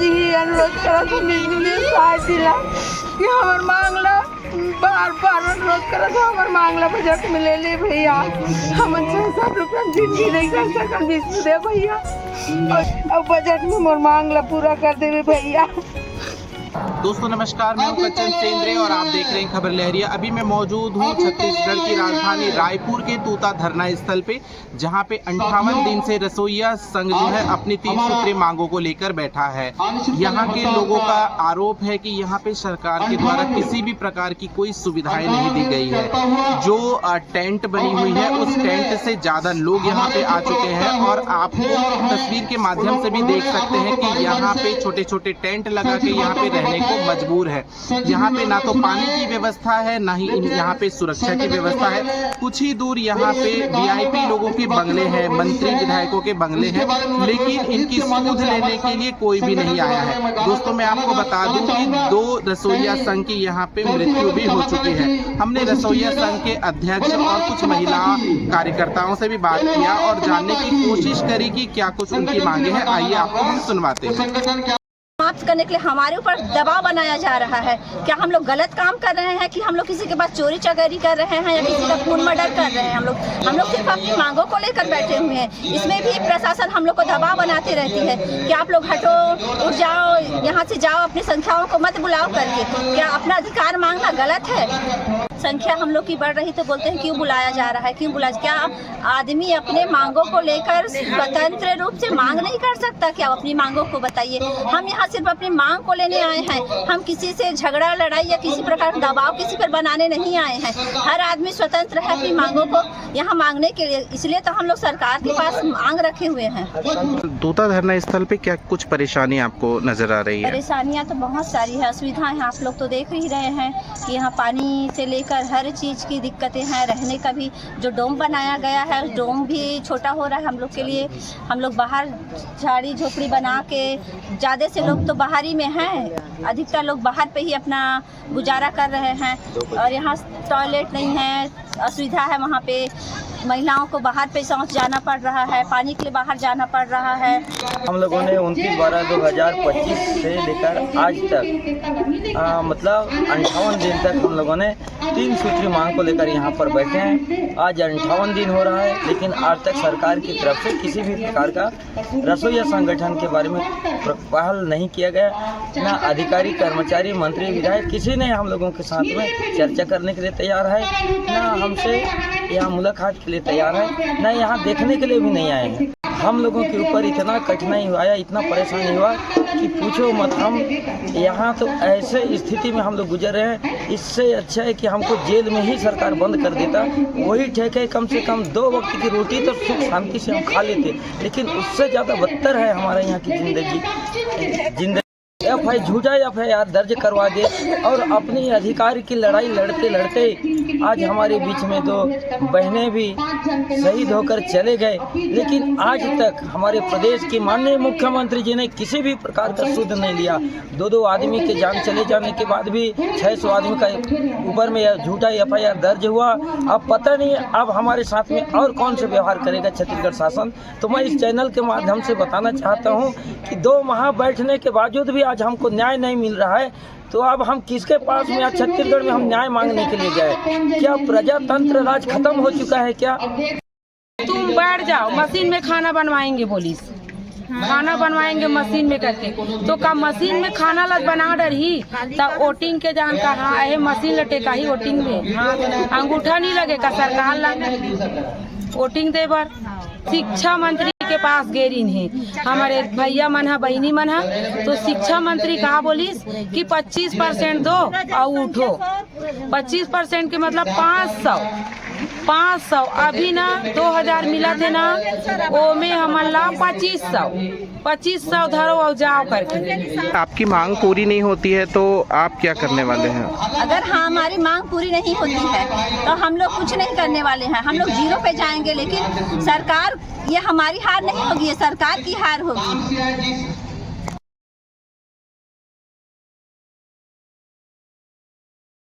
आज ही अनुरोध करा तो साथ दिला कि हमार मांगला बार बार अनुरोध करा तो हमार मांगला बजट में ले ले भैया। हम 600 रुपया जिंदगी नहीं कर सकन बीस दे भैया और बजट में मोर मांगला पूरा कर देवे भैया। दोस्तों नमस्कार, मैं हूं कच्चन सेंद्रे और आप देख रहे हैं खबर लहरिया। अभी मैं मौजूद हूं छत्तीसगढ़ की राजधानी रायपुर के तूता धरना स्थल पे, जहां पे 58 दिन से रसोइया संघ जो है अपनी 3 सूत्रीय मांगों को लेकर बैठा है। यहां के लोगों का आरोप है कि यहां पे सरकार के द्वारा किसी भी प्रकार की कोई सुविधाएं नहीं दी गई है। जो टेंट बनी हुई है उस टेंट से ज्यादा लोग यहाँ पे आ चुके हैं और आपको तस्वीर के माध्यम से भी देख सकते हैं कि यहाँ पे छोटे छोटे टेंट लगा के यहाँ पे रहने को मजबूर है। यहाँ पे ना तो पानी की व्यवस्था है, ना ही यहाँ पे सुरक्षा की व्यवस्था है। कुछ ही दूर यहाँ पे वीआईपी लोगों के बंगले हैं, मंत्री विधायकों के बंगले हैं, लेकिन इनकी सूद लेने के लिए कोई भी नहीं आया है। दोस्तों मैं आपको बता दूं कि 2 रसोइया संघ की यहाँ पे मृत्यु भी हो चुकी है। हमने रसोइया संघ के अध्यक्ष और कुछ महिला कार्यकर्ताओं से भी बात किया और जानने की कोशिश करी कि क्या कुछ उनकी मांगे हैं। आइए आपको हम सुनवाते हैं। समाप्त करने के लिए हमारे ऊपर दबाव बनाया जा रहा है। क्या हम लोग गलत काम कर रहे हैं कि हम लोग किसी के पास चोरी चकारी कर रहे हैं या किसी का खून मर्डर कर रहे हैं? हम लोग सिर्फ अपनी मांगों को लेकर बैठे हुए हैं। इसमें भी प्रशासन हम लोग को दबाव बनाती रहती है कि आप लोग हटो, उठ जाओ, यहाँ से जाओ, अपनी संख्याओं को मत बुलाओ करके। क्या अपना अधिकार मांगना गलत है? संख्या हम लोग की बढ़ रही तो बोलते हैं क्यों बुलाया जा रहा है, क्यों बुलाया? क्या आदमी अपने मांगों को लेकर स्वतंत्र रूप से मांग नहीं कर सकता? क्या अपनी मांगों को बताइए। हम यहाँ सिर्फ अपनी मांग को लेने आए हैं। हम किसी से झगड़ा लड़ाई या किसी प्रकार का दबाव किसी पर बनाने नहीं आए हैं। हर आदमी स्वतंत्र है अपनी मांगों को यहाँ मांगने के लिए। इसलिए तो हम लोग सरकार के पास मांग रखे हुए हैं। तूता धरना स्थल पे क्या कुछ परेशानी आपको नजर आ रही है? परेशानियाँ तो बहुत सारी है, असुविधाएं हैं। आप लोग तो देख ही रहे हैं कि यहाँ पानी से लेकर हर चीज़ की दिक्कतें हैं। रहने का भी जो डोम बनाया गया है, डोम भी छोटा हो रहा है हम लोग के लिए। हम लोग बाहर झाड़ी झोपड़ी बना के, ज़्यादा से लोग तो बाहर ही में हैं, अधिकतर लोग बाहर पे ही अपना गुजारा कर रहे हैं। और यहाँ टॉयलेट नहीं है, असुविधा है। वहाँ पे महिलाओं को बाहर पे शौच जाना पड़ रहा है, पानी के लिए बाहर जाना पड़ रहा है। हम लोगों ने 29/12/2025 से लेकर आज तक मतलब 58 दिन तक हम लोगों ने 3 सूत्री मांग को लेकर यहाँ पर बैठे हैं। आज 58 दिन हो रहा है, लेकिन आज तक सरकार की तरफ से किसी भी प्रकार का रसोइया संगठन के बारे में पहल नहीं किया गया। ना अधिकारी, कर्मचारी, मंत्री, विधायक किसी ने हम लोगों के साथ में चर्चा करने के लिए तैयार है, ना हमसे यहाँ मुलाकात के लिए तैयार है, ना यहाँ देखने के लिए भी नहीं आए हैं। हम लोगों के ऊपर इतना कठिनाई हुआ, इतना परेशानी हुआ कि पूछो मत। हम यहाँ तो ऐसे स्थिति में हम लोग गुजर रहे हैं। इससे अच्छा है कि हमको जेल में ही सरकार बंद कर देता, वही ठीक है। कम से कम 2 वक्त की रोटी तो सुख शांति से हम खा लेते, लेकिन उससे ज़्यादा बदतर है हमारे यहाँ की जिंदगी। झूठा FIR दर्ज करवा दे और अपनी अधिकार की लड़ाई लड़ते लड़ते आज हमारे बीच में 2 बहनें भी शहीद होकर चले गए। लेकिन आज तक हमारे प्रदेश के माननीय मुख्यमंत्री जी ने किसी भी प्रकार का सुध नहीं लिया। 2 आदमी के जान चले जाने के बाद भी 600 आदमी का ऊपर में झूठा FIR दर्ज हुआ। अब पता नहीं अब हमारे साथ में और कौन से व्यवहार करेगा छत्तीसगढ़ शासन। तो मैं इस चैनल के माध्यम से बताना चाहता हूँ कि 2 माह बैठने के बावजूद भी आज हमको न्याय नहीं मिल रहा है। तो अब हम किसके पास में आज छत्तीसगढ़ में हम न्याय मांगने के लिए गए? क्या प्रजातंत्र राज खत्म हो चुका है क्या? तुम बैठ जाओ, मशीन में खाना बनवाएंगे, पुलिस खाना बनवाएंगे मशीन में करके। तो का मशीन में खाना लग बना डरही तब वोटिंग के जान का हाँ है मशीन लटे का ही वोटिंग में हाँ अंगूठा नहीं लगेगा सरकार लग वोटिंग दे बर। शिक्षा मंत्री के पास गेरिन है हमारे भैया मन है, बहनी मन है। तो शिक्षा मंत्री कहा बोलिस कि 25% दो और उठो। 25% के मतलब 500 अभी ना 2000 मिला थे ना, वो में हमारा 2500 धरो और जाओ करके। आपकी मांग पूरी नहीं होती है तो आप क्या करने वाले हैं? अगर हमारी मांग पूरी नहीं होती है तो हम लोग कुछ नहीं करने वाले हैं। हम लोग 0 पे जाएंगे, लेकिन सरकार ये हमारी हार नहीं होगी, ये सरकार की हार होगी।